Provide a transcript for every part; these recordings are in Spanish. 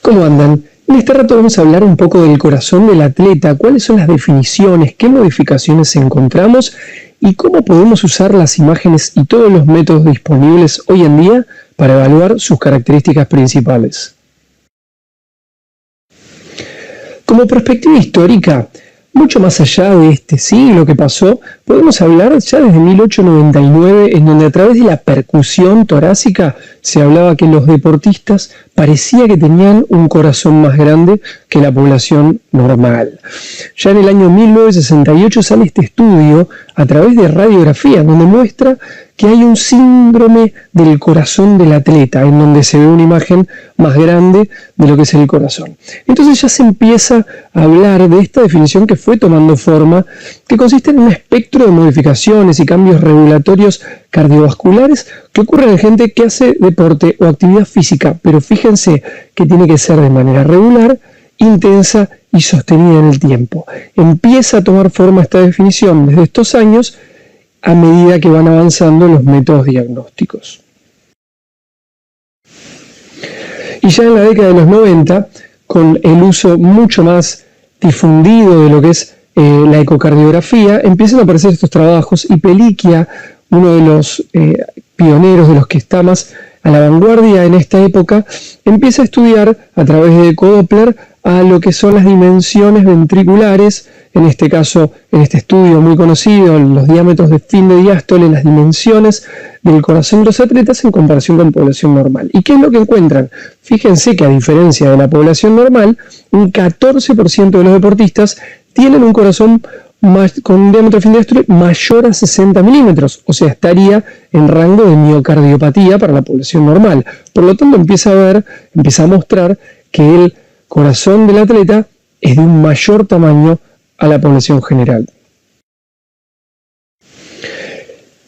¿Cómo andan? En este rato vamos a hablar un poco del corazón del atleta, cuáles son las definiciones, qué modificaciones encontramos y cómo podemos usar las imágenes y todos los métodos disponibles hoy en día para evaluar sus características principales. Como perspectiva histórica, mucho más allá de este siglo que pasó, podemos hablar ya desde 1899, en donde a través de la percusión torácica se hablaba que los deportistas parecía que tenían un corazón más grande que la población normal. Ya en el año 1968 sale este estudio a través de radiografía, donde muestra que hay un síndrome del corazón del atleta, en donde se ve una imagen más grande de lo que es el corazón. Entonces ya se empieza a hablar de esta definición que fue tomando forma, que consiste en un espectro de modificaciones y cambios regulatorios cardiovasculares que ocurren en gente que hace deporte o actividad física, pero fíjense que tiene que ser de manera regular, intensa y sostenida en el tiempo. Empieza a tomar forma esta definición desde estos años a medida que van avanzando los métodos diagnósticos. Y ya en la década de los 90, con el uso mucho más difundido de lo que es la ecocardiografía, empiezan a aparecer estos trabajos y Pellicchia, uno de los pioneros, de los que está más a la vanguardia en esta época, empieza a estudiar a través de ecodoppler a lo que son las dimensiones ventriculares, en este caso, en este estudio muy conocido, los diámetros de fin de diástole, las dimensiones del corazón de los atletas en comparación con población normal. ¿Y qué es lo que encuentran? Fíjense que a diferencia de la población normal, un 14% de los deportistas tienen un corazón con un diámetro de fin de diástole mayor a 60 milímetros, o sea, estaría en rango de miocardiopatía para la población normal. Por lo tanto, empieza a mostrar que el corazón del atleta es de un mayor tamaño a la población general.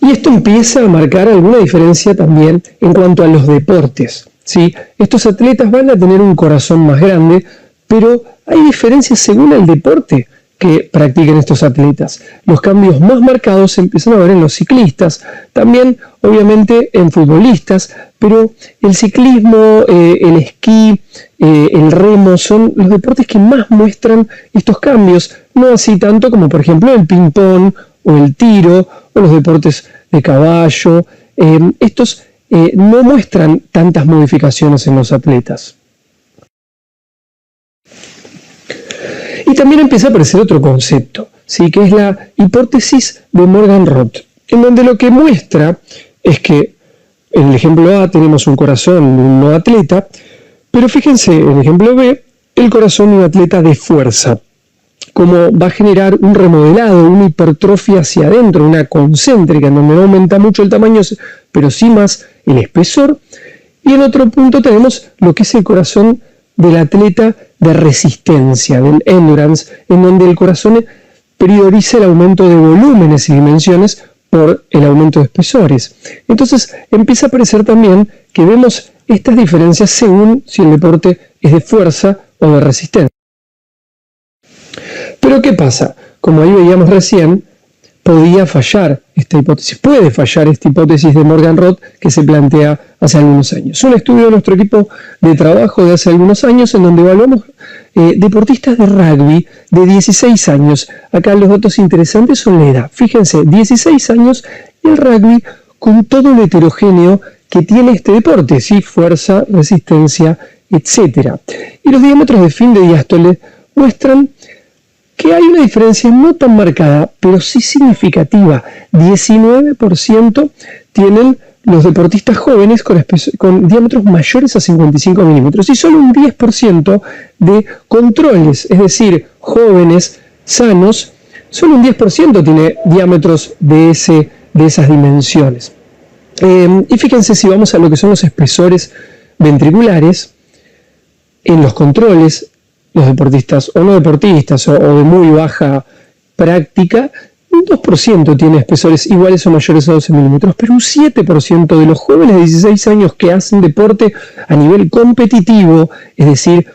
Y esto empieza a marcar alguna diferencia también en cuanto a los deportes, ¿sí? Estos atletas van a tener un corazón más grande, pero hay diferencias según el deporte que practiquen estos atletas. Los cambios más marcados se empiezan a ver en los ciclistas, también obviamente en futbolistas, pero el ciclismo, el esquí, el remo son los deportes que más muestran estos cambios, no así tanto como por ejemplo el ping-pong o el tiro o los deportes de caballo. Estos no muestran tantas modificaciones en los atletas. Y también empieza a aparecer otro concepto, ¿sí? Que es la hipótesis de Morgan-Roth, en donde lo que muestra es que en el ejemplo A tenemos un corazón de un no atleta, pero fíjense en el ejemplo B, el corazón de un atleta de fuerza, como va a generar un remodelado, una hipertrofia hacia adentro, una concéntrica, en donde no aumenta mucho el tamaño, pero sí más el espesor. Y en otro punto tenemos lo que es el corazón del atleta de resistencia, del endurance, en donde el corazón prioriza el aumento de volúmenes y dimensiones por el aumento de espesores. Entonces empieza a aparecer también que vemos estas diferencias según si el deporte es de fuerza o de resistencia. Pero ¿qué pasa? Como ahí veíamos recién, podía fallar esta hipótesis, puede fallar esta hipótesis de Morgan-Roth que se plantea hace algunos años. Un estudio de nuestro equipo de trabajo de hace algunos años en donde evaluamos deportistas de rugby de 16 años. Acá los datos interesantes son la edad. Fíjense, 16 años y el rugby con todo lo heterogéneo que tiene este deporte, ¿sí? Fuerza, resistencia, etc. Y los diámetros de fin de diástole muestran que hay una diferencia no tan marcada, pero sí significativa. 19% tienen los deportistas jóvenes con diámetros mayores a 55 milímetros y solo un 10% de controles, es decir, jóvenes, sanos, solo un 10% tiene diámetros de esas dimensiones. Y fíjense si vamos a lo que son los espesores ventriculares, en los controles, los deportistas o no deportistas o de muy baja práctica, un 2% tiene espesores iguales o mayores a 12 milímetros, pero un 7% de los jóvenes de 16 años que hacen deporte a nivel competitivo, es decir,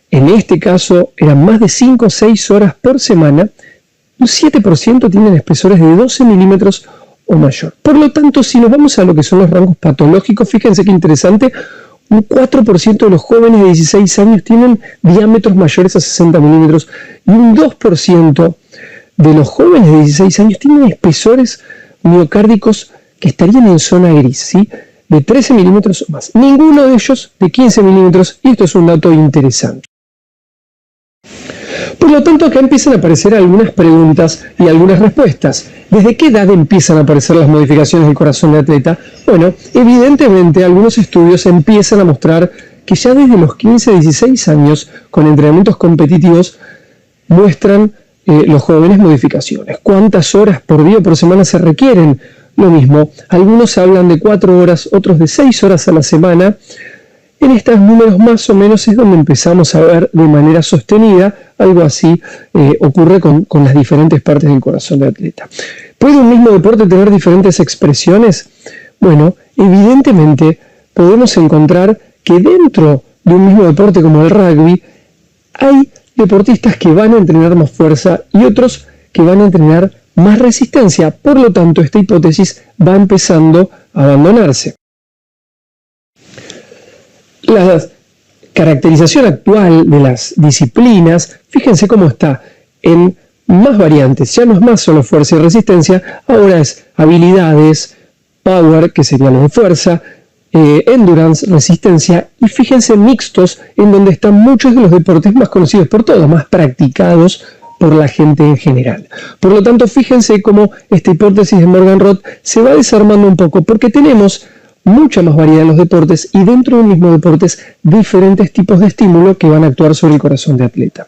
en este caso eran más de 5 o 6 horas por semana, un 7% tienen espesores de 12 milímetros o mayor. Por lo tanto, si nos vamos a lo que son los rangos patológicos, fíjense qué interesante, Un 4% de los jóvenes de 16 años tienen diámetros mayores a 60 milímetros y un 2% de los jóvenes de 16 años tienen espesores miocárdicos que estarían en zona gris, ¿sí? De 13 milímetros o más. Ninguno de ellos de 15 milímetros, y esto es un dato interesante. Por lo tanto, acá empiezan a aparecer algunas preguntas y algunas respuestas. ¿Desde qué edad empiezan a aparecer las modificaciones del corazón del atleta? Bueno, evidentemente algunos estudios empiezan a mostrar que ya desde los 15-16 años, con entrenamientos competitivos, muestran los jóvenes modificaciones. ¿Cuántas horas por día o por semana se requieren? Lo mismo, algunos hablan de 4 horas, otros de 6 horas a la semana. En estos números más o menos es donde empezamos a ver de manera sostenida, algo así ocurre con las diferentes partes del corazón del atleta. ¿Puede un mismo deporte tener diferentes expresiones? Bueno, evidentemente podemos encontrar que dentro de un mismo deporte como el rugby hay deportistas que van a entrenar más fuerza y otros que van a entrenar más resistencia. Por lo tanto, esta hipótesis va empezando a abandonarse. La caracterización actual de las disciplinas, fíjense cómo está en más variantes, ya no es más solo fuerza y resistencia, ahora es habilidades, power, que sería lo de fuerza, endurance, resistencia, y fíjense mixtos, en donde están muchos de los deportes más conocidos por todos, más practicados por la gente en general. Por lo tanto, fíjense cómo esta hipótesis de Morgan-Roth se va desarmando un poco, porque tenemos mucha más variedad en los deportes y dentro del mismo deporte diferentes tipos de estímulo que van a actuar sobre el corazón de atleta.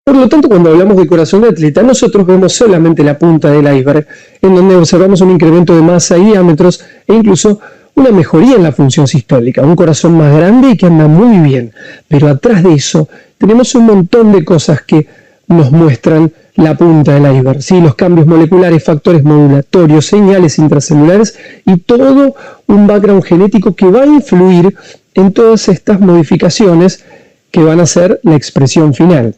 Por lo tanto, cuando hablamos de corazón de atleta, nosotros vemos solamente la punta del iceberg, en donde observamos un incremento de masa y diámetros e incluso una mejoría en la función sistólica, un corazón más grande y que anda muy bien. Pero atrás de eso tenemos un montón de cosas que nos muestran la punta del iceberg, ¿sí? Los cambios moleculares, factores modulatorios, señales intracelulares y todo un background genético que va a influir en todas estas modificaciones que van a ser la expresión final.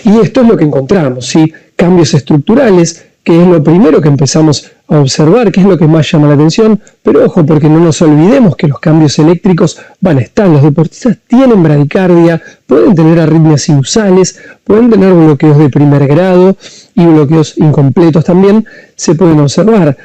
Y esto es lo que encontramos, ¿sí? Cambios estructurales, que es lo primero que empezamos a observar, que es lo que más llama la atención, pero ojo, porque no nos olvidemos que los cambios eléctricos van a estar. Los deportistas tienen bradicardia, pueden tener arritmias sinusales, pueden tener bloqueos de primer grado y bloqueos incompletos también se pueden observar.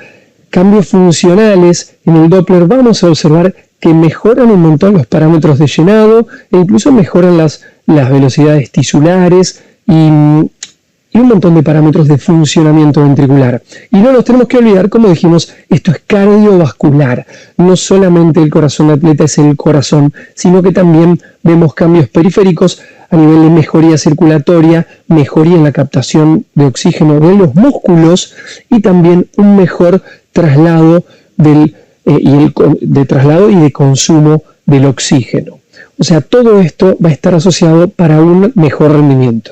Cambios funcionales, en el Doppler vamos a observar que mejoran un montón los parámetros de llenado e incluso mejoran las velocidades tisulares y un montón de parámetros de funcionamiento ventricular. Y no nos tenemos que olvidar, como dijimos, esto es cardiovascular. No solamente el corazón de atleta es el corazón, sino que también vemos cambios periféricos a nivel de mejoría circulatoria, mejoría en la captación de oxígeno de los músculos y también un mejor traslado traslado y de consumo del oxígeno. O sea, todo esto va a estar asociado para un mejor rendimiento.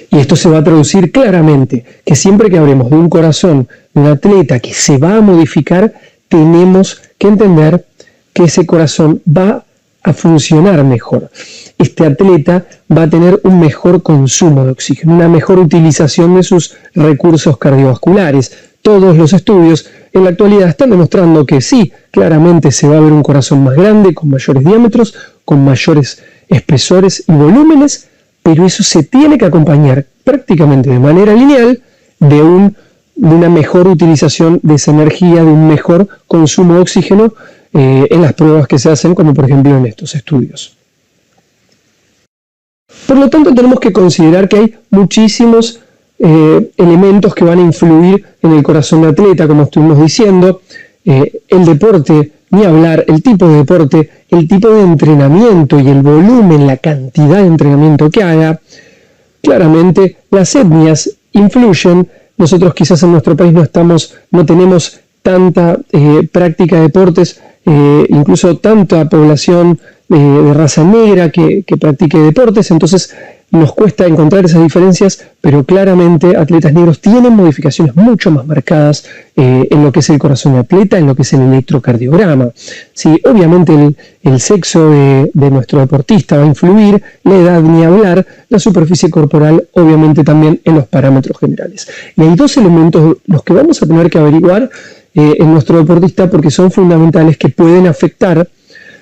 Y esto se va a traducir claramente, que siempre que hablemos de un corazón, de un atleta que se va a modificar, tenemos que entender que ese corazón va a funcionar mejor. Este atleta va a tener un mejor consumo de oxígeno, una mejor utilización de sus recursos cardiovasculares. Todos los estudios en la actualidad están demostrando que sí, claramente se va a ver un corazón más grande, con mayores diámetros, con mayores espesores y volúmenes, pero eso se tiene que acompañar prácticamente de manera lineal de una mejor utilización de esa energía, de un mejor consumo de oxígeno en las pruebas que se hacen, como por ejemplo en estos estudios. Por lo tanto, tenemos que considerar que hay muchísimos elementos que van a influir en el corazón del atleta, como estuvimos diciendo, el deporte, ni hablar, el tipo de deporte, el tipo de entrenamiento y el volumen, la cantidad de entrenamiento que haga. Claramente las etnias influyen. Nosotros quizás en nuestro país no tenemos tanta práctica de deportes, incluso tanta población de raza negra que practique deportes, entonces nos cuesta encontrar esas diferencias, pero claramente atletas negros tienen modificaciones mucho más marcadas en lo que es el corazón de atleta, en lo que es el electrocardiograma. Sí, obviamente el sexo de nuestro deportista va a influir, la edad ni hablar, la superficie corporal obviamente también en los parámetros generales. Y hay dos elementos los que vamos a tener que averiguar en nuestro deportista porque son fundamentales, que pueden afectar,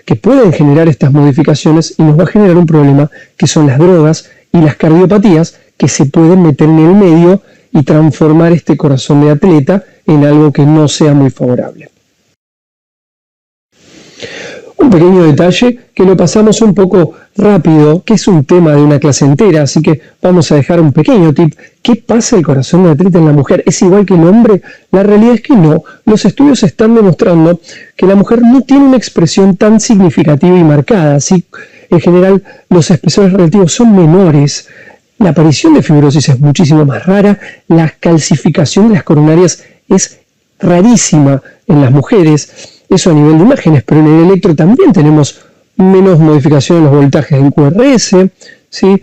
que pueden generar estas modificaciones y nos va a generar un problema que son las drogas y las cardiopatías que se pueden meter en el medio y transformar este corazón de atleta en algo que no sea muy favorable. Un pequeño detalle que lo pasamos un poco rápido, que es un tema de una clase entera, así que vamos a dejar un pequeño tip. ¿Qué pasa el corazón de atleta en la mujer? ¿Es igual que el hombre? La realidad es que no. Los estudios están demostrando que la mujer no tiene una expresión tan significativa y marcada. Así, en general, los espesores relativos son menores. La aparición de fibrosis es muchísimo más rara. La calcificación de las coronarias es rarísima en las mujeres. Eso a nivel de imágenes, pero en el electro también tenemos menos modificación en los voltajes en QRS, ¿sí?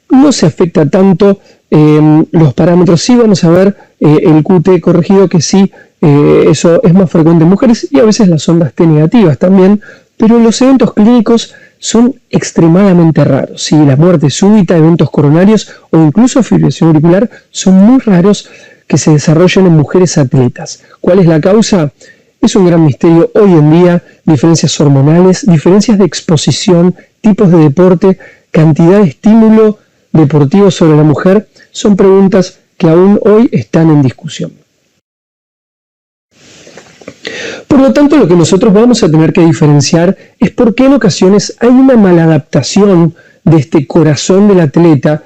No se afecta tanto los parámetros. Sí vamos a ver el QT corregido, que sí, eso es más frecuente en mujeres, y a veces las ondas T negativas también, pero los eventos clínicos son extremadamente raros. ¿Sí? La muerte súbita, eventos coronarios o incluso fibrilación auricular son muy raros que se desarrollen en mujeres atletas. ¿Cuál es la causa? Es un gran misterio hoy en día. Diferencias hormonales, diferencias de exposición, tipos de deporte, cantidad de estímulo deportivo sobre la mujer, son preguntas que aún hoy están en discusión. Por lo tanto, lo que nosotros vamos a tener que diferenciar es por qué en ocasiones hay una maladaptación de este corazón del atleta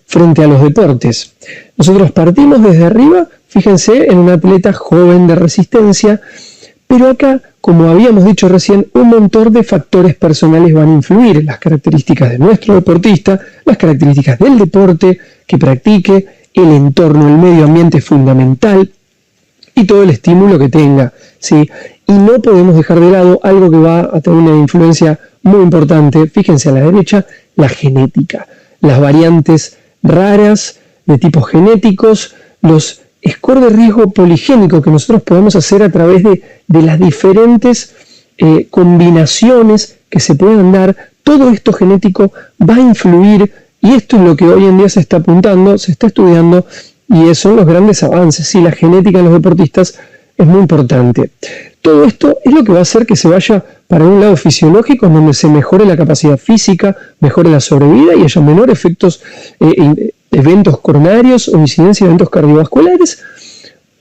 frente a los deportes. Nosotros partimos desde arriba, fíjense, en un atleta joven de resistencia, pero acá, como habíamos dicho recién, un montón de factores personales van a influir, las características de nuestro deportista, las características del deporte que practique, el entorno, el medio ambiente es fundamental y todo el estímulo que tenga, ¿sí? Y no podemos dejar de lado algo que va a tener una influencia muy importante, fíjense a la derecha, la genética, las variantes raras de tipos genéticos, los score de riesgo poligénico que nosotros podemos hacer a través de las diferentes combinaciones que se puedan dar. Todo esto genético va a influir, y esto es lo que hoy en día se está apuntando, se está estudiando, y son los grandes avances. Sí, la genética en los deportistas es muy importante. Todo esto es lo que va a hacer que se vaya para un lado fisiológico, donde se mejore la capacidad física, mejore la sobrevida y haya menor efectos, eventos coronarios o incidencia de eventos cardiovasculares,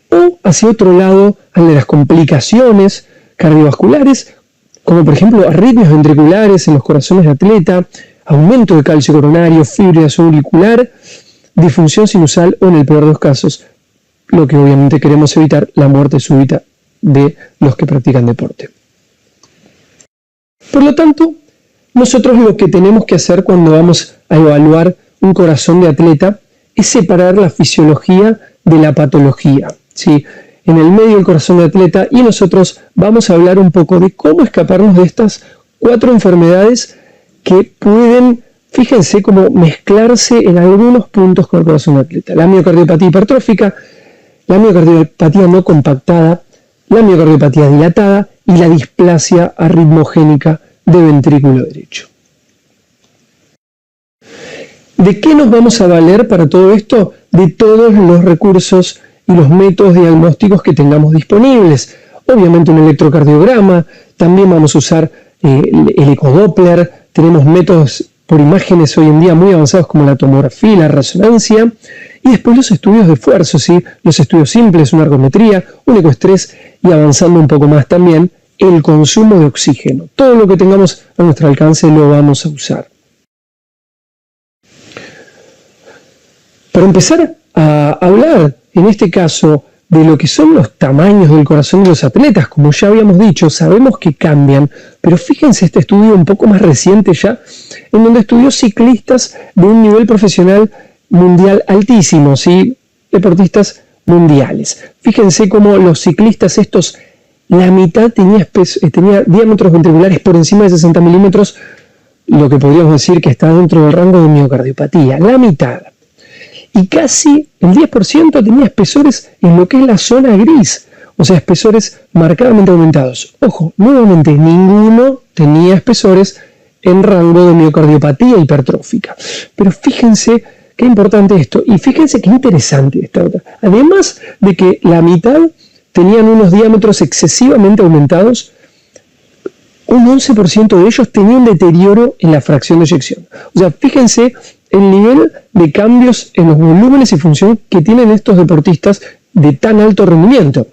o hacia otro lado, al de las complicaciones cardiovasculares, como por ejemplo arritmias ventriculares en los corazones de atleta, aumento de calcio coronario, fibrilación auricular, disfunción sinusal o, en el peor de los casos, lo que obviamente queremos evitar, la muerte súbita de los que practican deporte. Por lo tanto, nosotros lo que tenemos que hacer cuando vamos a evaluar un corazón de atleta es separar la fisiología de la patología, ¿sí? En el medio del corazón de atleta, y nosotros vamos a hablar un poco de cómo escaparnos de estas 4 enfermedades que pueden, fíjense, como mezclarse en algunos puntos con el corazón de atleta. La miocardiopatía hipertrófica, la miocardiopatía no compactada, la miocardiopatía dilatada y la displasia arritmogénica de ventrículo derecho. ¿De qué nos vamos a valer para todo esto? De todos los recursos y los métodos diagnósticos que tengamos disponibles. Obviamente un electrocardiograma, también vamos a usar el ecodoppler, tenemos métodos por imágenes hoy en día muy avanzados como la tomografía y la resonancia, y después los estudios de esfuerzo, ¿sí? Los estudios simples, una ergometría, un ecoestrés, y avanzando un poco más también, el consumo de oxígeno. Todo lo que tengamos a nuestro alcance lo vamos a usar. Para empezar a hablar, en este caso, de lo que son los tamaños del corazón de los atletas, como ya habíamos dicho, sabemos que cambian, pero fíjense este estudio un poco más reciente ya, en donde estudió ciclistas de un nivel profesional mundial altísimo, ¿sí? Deportistas mundiales. Fíjense cómo los ciclistas estos, la mitad tenía diámetros ventriculares por encima de 60 milímetros, lo que podríamos decir que está dentro del rango de miocardiopatía, la mitad. Y casi el 10% tenía espesores en lo que es la zona gris, o sea, espesores marcadamente aumentados. Ojo, nuevamente, ninguno tenía espesores en rango de miocardiopatía hipertrófica. Pero fíjense qué importante esto, y fíjense qué interesante esta otra. Además de que la mitad tenían unos diámetros excesivamente aumentados, un 11% de ellos tenía un deterioro en la fracción de eyección. O sea, fíjense el nivel de cambios en los volúmenes y función que tienen estos deportistas de tan alto rendimiento.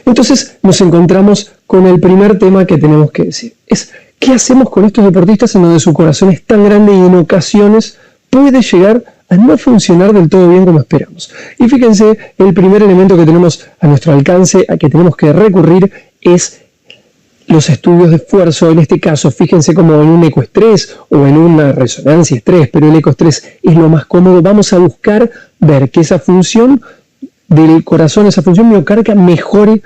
Entonces nos encontramos con el primer tema que tenemos que decir. Es, ¿qué hacemos con estos deportistas en donde su corazón es tan grande y en ocasiones puede llegar a no funcionar del todo bien como esperamos? Y fíjense, el primer elemento que tenemos a nuestro alcance, a que tenemos que recurrir, es los estudios de esfuerzo. En este caso, fíjense como en un ecoestrés o en una resonancia estrés, pero el ecoestrés es lo más cómodo. Vamos a buscar ver que esa función del corazón, esa función miocárdica, mejore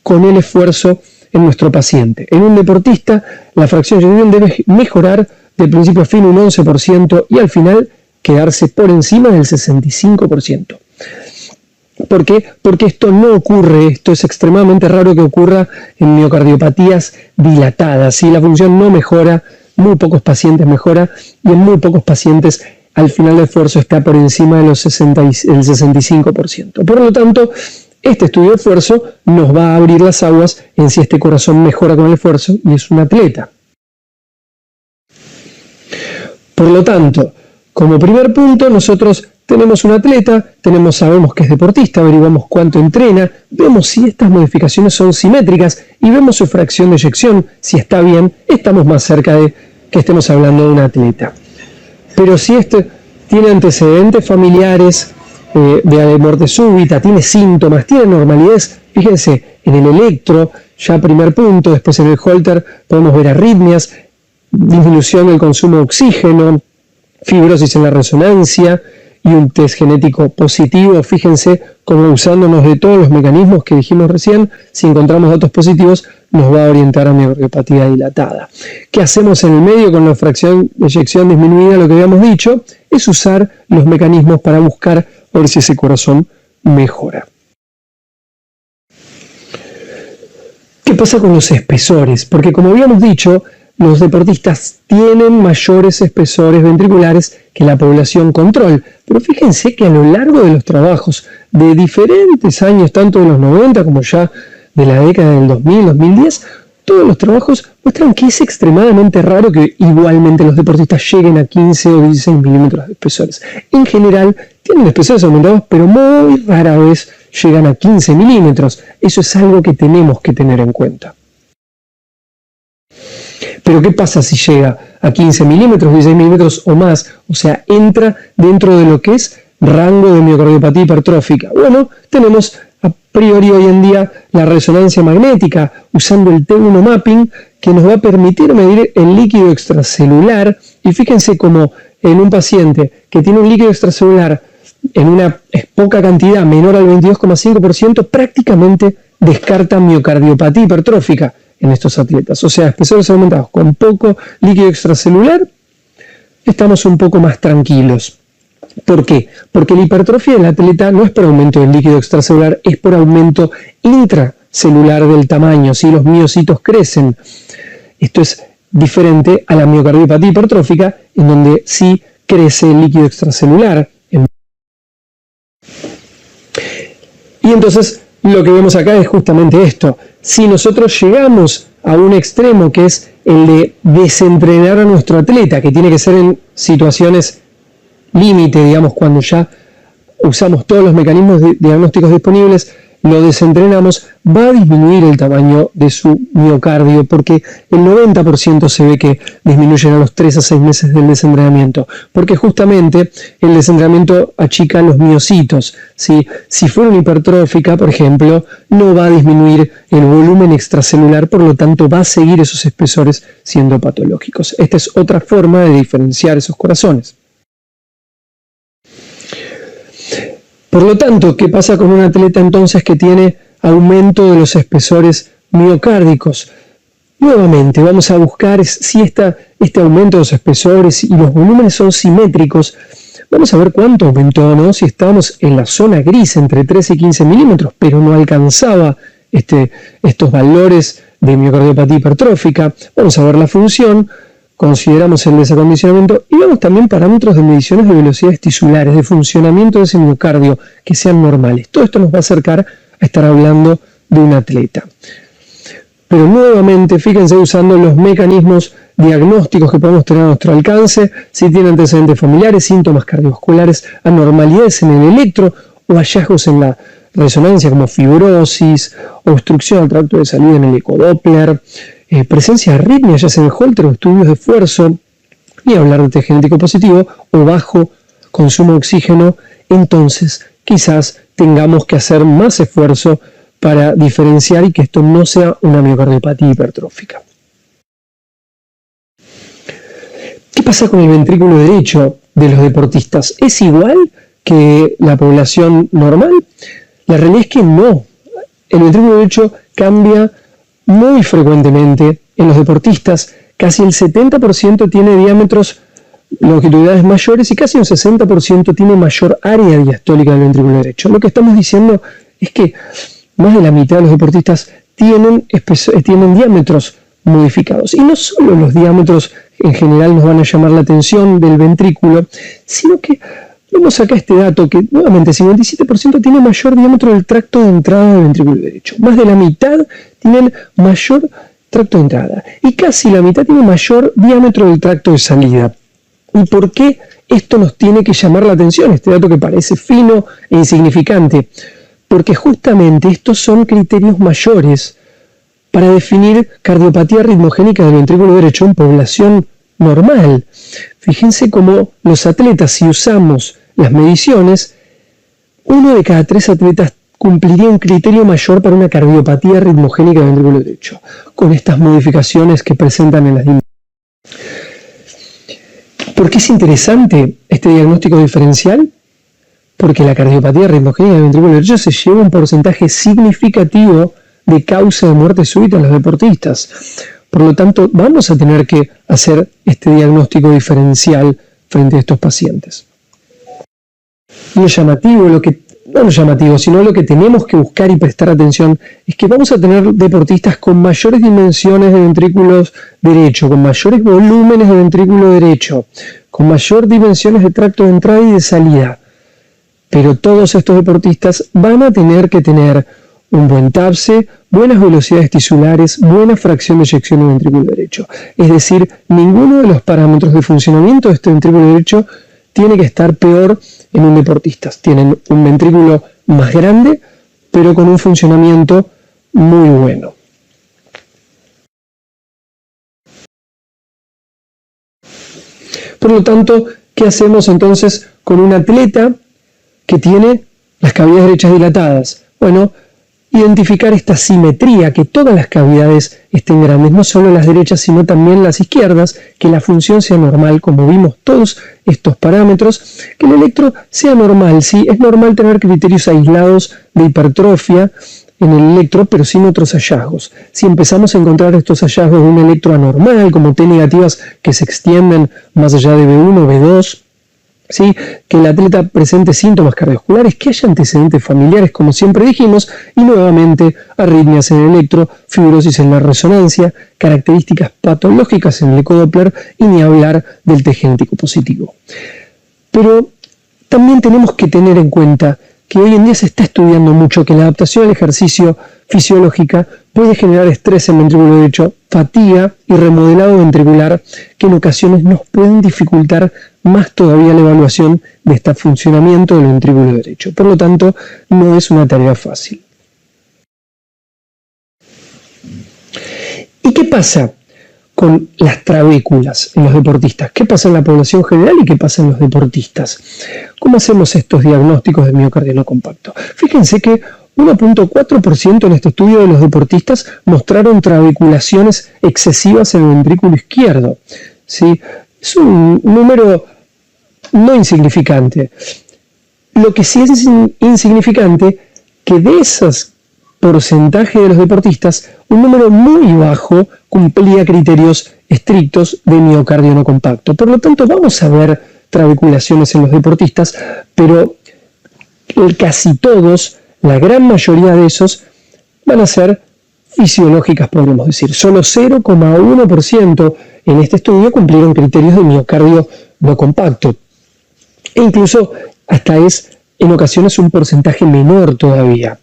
con el esfuerzo en nuestro paciente. En un deportista, la fracción de eyección debe mejorar de principio a fin un 11% y al final quedarse por encima del 65%. ¿Por qué? Porque esto no ocurre, esto es extremadamente raro que ocurra en miocardiopatías dilatadas. Si la función no mejora, muy pocos pacientes mejora y en muy pocos pacientes al final del esfuerzo está por encima del 65%. Por lo tanto, este estudio de esfuerzo nos va a abrir las aguas en si este corazón mejora con el esfuerzo y es un atleta. Por lo tanto, como primer punto, nosotros tenemos un atleta, sabemos que es deportista, averiguamos cuánto entrena, vemos si estas modificaciones son simétricas y vemos su fracción de eyección. Si está bien, estamos más cerca de que estemos hablando de un atleta. Pero si este tiene antecedentes familiares de muerte súbita, tiene síntomas, tiene normalidades, fíjense, en el electro, ya primer punto, después en el Holter podemos ver arritmias, disminución del consumo de oxígeno, fibrosis en la resonancia y un test genético positivo. Fíjense cómo, usándonos de todos los mecanismos que dijimos recién, si encontramos datos positivos, nos va a orientar a miocardiopatía dilatada. ¿Qué hacemos en el medio con la fracción de eyección disminuida? Lo que habíamos dicho es usar los mecanismos para buscar a ver si ese corazón mejora. ¿Qué pasa con los espesores? Porque como habíamos dicho, los deportistas tienen mayores espesores ventriculares que la población control, pero fíjense que a lo largo de los trabajos de diferentes años, tanto de los 90 como ya de la década del 2000, 2010, todos los trabajos muestran que es extremadamente raro que igualmente los deportistas lleguen a 15 o 16 milímetros de espesores. En general tienen espesores aumentados, pero muy rara vez llegan a 15 milímetros. Eso es algo que tenemos que tener en cuenta. Pero ¿qué pasa si llega a 15 milímetros, 16 milímetros o más? O sea, entra dentro de lo que es rango de miocardiopatía hipertrófica. Bueno, tenemos a priori hoy en día la resonancia magnética usando el T1 mapping que nos va a permitir medir el líquido extracelular. Y fíjense cómo en un paciente que tiene un líquido extracelular en una poca cantidad menor al 22,5% prácticamente descarta miocardiopatía hipertrófica en estos atletas. O sea, espesores aumentados con poco líquido extracelular, estamos un poco más tranquilos. ¿Por qué? Porque la hipertrofia del atleta no es por aumento del líquido extracelular, es por aumento intracelular del tamaño. Si los miocitos crecen, esto es diferente a la miocardiopatía hipertrófica, en donde sí crece el líquido extracelular. Y entonces lo que vemos acá es justamente esto. Si nosotros llegamos a un extremo que es el de desentrenar a nuestro atleta, que tiene que ser en situaciones límite, digamos, cuando ya usamos todos los mecanismos diagnósticos disponibles, lo desentrenamos, va a disminuir el tamaño de su miocardio, porque el 90% se ve que disminuyen a los 3 a 6 meses del desentrenamiento, porque justamente el desentrenamiento achica los miocitos. ¿Sí? Si fuera una hipertrófica, por ejemplo, no va a disminuir el volumen extracelular, por lo tanto va a seguir esos espesores siendo patológicos. Esta es otra forma de diferenciar esos corazones. Por lo tanto, ¿qué pasa con un atleta entonces que tiene aumento de los espesores miocárdicos? Nuevamente, vamos a buscar si este aumento de los espesores y los volúmenes son simétricos. Vamos a ver cuánto aumentó, ¿no? Si estábamos en la zona gris, entre 13 y 15 milímetros, pero no alcanzaba estos valores de miocardiopatía hipertrófica. Vamos a ver la función. consideramos el desacondicionamiento y vemos también parámetros de mediciones de velocidades tisulares, de funcionamiento de ese miocardio que sean normales. Todo esto nos va a acercar a estar hablando de un atleta. Pero nuevamente, fíjense usando los mecanismos diagnósticos que podemos tener a nuestro alcance, si tiene antecedentes familiares, síntomas cardiovasculares, anormalidades en el electro o hallazgos en la resonancia como fibrosis, obstrucción al tracto de salida en el ecodoppler, presencia de arritmia, ya sea en el Holter o estudios de esfuerzo, y hablar de test genético positivo o bajo consumo de oxígeno, entonces quizás tengamos que hacer más esfuerzo para diferenciar y que esto no sea una miocardiopatía hipertrófica. ¿Qué pasa con el ventrículo derecho de los deportistas? ¿Es igual que la población normal? La realidad es que no. El ventrículo derecho cambia muy frecuentemente en los deportistas. Casi el 70% tiene diámetros longitudinales mayores y casi un 60% tiene mayor área diastólica del ventrículo derecho. Lo que estamos diciendo es que más de la mitad de los deportistas tienen diámetros modificados. Y no solo los diámetros en general nos van a llamar la atención del ventrículo, sino que vemos acá este dato que nuevamente 57% tiene mayor diámetro del tracto de entrada del ventrículo derecho. Más de la mitad tienen mayor tracto de entrada y casi la mitad tiene mayor diámetro del tracto de salida. ¿Y por qué esto nos tiene que llamar la atención? Este dato que parece fino e insignificante. Porque justamente estos son criterios mayores para definir cardiopatía ritmogénica del ventrículo derecho en población normal. Fíjense cómo los atletas, si usamos las mediciones, 1 de cada 3 atletas cumpliría un criterio mayor para una cardiopatía ritmogénica del ventrículo derecho, con estas modificaciones que presentan en las dimensiones. ¿Por qué es interesante este diagnóstico diferencial? Porque la cardiopatía ritmogénica del ventrículo derecho se lleva un porcentaje significativo de causa de muerte súbita en los deportistas. Por lo tanto, vamos a tener que hacer este diagnóstico diferencial frente a estos pacientes. Lo llamativo, no lo llamativo, sino lo que tenemos que buscar y prestar atención es que vamos a tener deportistas con mayores dimensiones de ventrículos derecho, con mayores volúmenes de ventrículo derecho, con mayor dimensiones de tracto de entrada y de salida. Pero todos estos deportistas van a tener que tener un buen TAPSE, buenas velocidades tisulares, buena fracción de eyección en el ventrículo derecho. Es decir, ninguno de los parámetros de funcionamiento de este ventrículo derecho tiene que estar peor en un deportista. Tienen un ventrículo más grande, pero con un funcionamiento muy bueno. Por lo tanto, ¿qué hacemos entonces con un atleta que tiene las cavidades derechas dilatadas? Bueno, identificar esta simetría, que todas las cavidades estén grandes, no solo las derechas, sino también las izquierdas, que la función sea normal, como vimos todos estos parámetros, que el electro sea normal, ¿sí? Es normal tener criterios aislados de hipertrofia en el electro, pero sin otros hallazgos. Si empezamos a encontrar estos hallazgos de un electro anormal, como T negativas que se extienden más allá de B1, B2, ¿sí? Que el atleta presente síntomas cardiovasculares, que haya antecedentes familiares, como siempre dijimos, y nuevamente arritmias en el electro, fibrosis en la resonancia, características patológicas en el ecodoppler y ni hablar del test genético positivo. Pero también tenemos que tener en cuenta que hoy en día se está estudiando mucho que la adaptación al ejercicio fisiológica puede generar estrés en el ventrículo derecho, fatiga y remodelado ventricular, que en ocasiones nos pueden dificultar más todavía la evaluación de este funcionamiento del ventrículo derecho. Por lo tanto, no es una tarea fácil. ¿Y qué pasa con las trabéculas en los deportistas? ¿Qué pasa en la población general y qué pasa en los deportistas? ¿Cómo hacemos estos diagnósticos de miocardio no compacto? Fíjense que 1.4% en este estudio de los deportistas mostraron trabeculaciones excesivas en el ventrículo izquierdo, ¿sí? Es un número no insignificante. Lo que sí es insignificante, que de esos porcentaje de los deportistas, un número muy bajo cumplía criterios estrictos de miocardio no compacto. Por lo tanto, vamos a ver trabeculaciones en los deportistas, pero casi todos, la gran mayoría de esos, van a ser fisiológicas, podríamos decir. Solo 0,1% en este estudio cumplieron criterios de miocardio no compacto. E incluso hasta es en ocasiones un porcentaje menor todavía.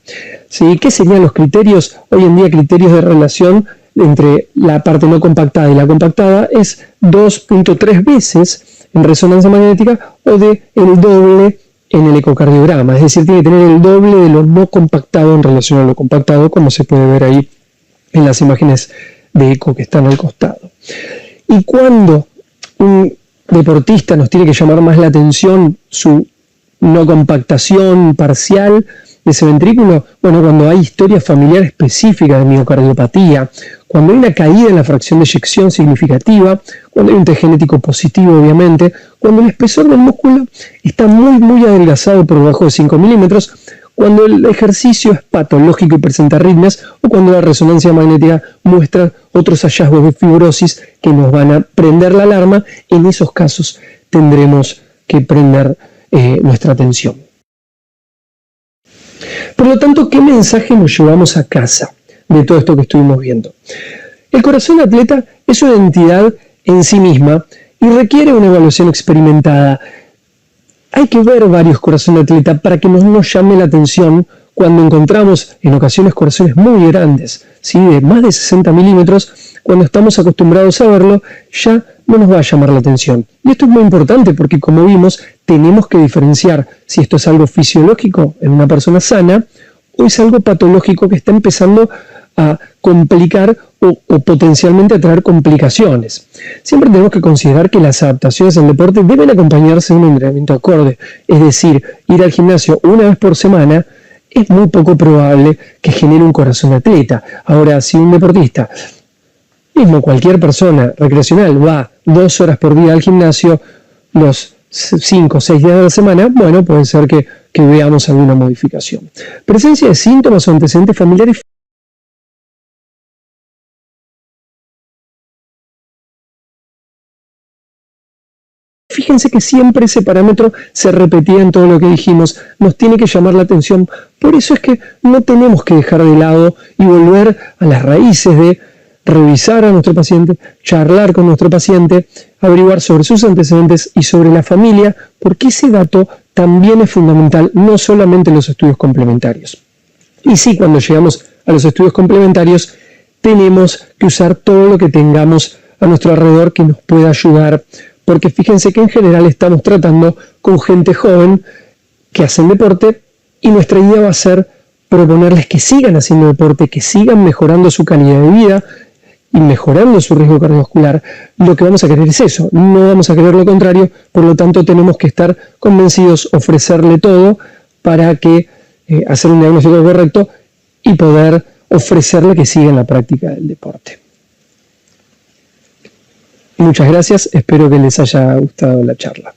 ¿Sí? ¿Qué serían los criterios? Hoy en día criterios de relación entre la parte no compactada y la compactada es 2.3 veces en resonancia magnética o de el doble en el ecocardiograma. Es decir, tiene que tener el doble de lo no compactado en relación a lo compactado, como se puede ver ahí en las imágenes de eco que están al costado. Y cuando un deportista nos tiene que llamar más la atención su no compactación parcial de ese ventrículo, bueno, cuando hay historia familiar específica de miocardiopatía, cuando hay una caída en la fracción de eyección significativa, cuando hay un test genético positivo, obviamente, cuando el espesor del músculo está muy adelgazado por debajo de 5 milímetros, cuando el ejercicio es patológico y presenta arritmias, o cuando la resonancia magnética muestra otros hallazgos de fibrosis que nos van a prender la alarma. En esos casos tendremos que prender nuestra atención. Por lo tanto, ¿qué mensaje nos llevamos a casa de todo esto que estuvimos viendo? El corazón atleta es una entidad en sí misma y requiere una evaluación experimentada. Hay que ver varios corazones atleta para que nos llame la atención cuando encontramos en ocasiones corazones muy grandes, ¿sí? De más de 60 milímetros. Cuando estamos acostumbrados a verlo, ya no nos va a llamar la atención. Y esto es muy importante porque, como vimos, tenemos que diferenciar si esto es algo fisiológico en una persona sana o es algo patológico que está empezando a complicar o potencialmente a traer complicaciones. Siempre tenemos que considerar que las adaptaciones en deporte deben acompañarse de un entrenamiento acorde. Es decir, ir al gimnasio una vez por semana es muy poco probable que genere un corazón atleta. Ahora, si un deportista, mismo cualquier persona recreacional, va 2 horas por día al gimnasio los 5 o 6 días de la semana, bueno, puede ser que veamos alguna modificación. Presencia de síntomas o antecedentes familiares. Fíjense que siempre ese parámetro se repetía en todo lo que dijimos, nos tiene que llamar la atención. Por eso es que no tenemos que dejar de lado y volver a las raíces de revisar a nuestro paciente, charlar con nuestro paciente, averiguar sobre sus antecedentes y sobre la familia, porque ese dato también es fundamental, no solamente en los estudios complementarios. Y sí, cuando llegamos a los estudios complementarios, tenemos que usar todo lo que tengamos a nuestro alrededor que nos pueda ayudar, porque fíjense que en general estamos tratando con gente joven que hacen deporte y nuestra idea va a ser proponerles que sigan haciendo deporte, que sigan mejorando su calidad de vida y mejorando su riesgo cardiovascular. Lo que vamos a querer es eso, no vamos a querer lo contrario, por lo tanto tenemos que estar convencidos, ofrecerle todo para que hacer un diagnóstico correcto y poder ofrecerle que siga en la práctica del deporte. Muchas gracias, espero que les haya gustado la charla.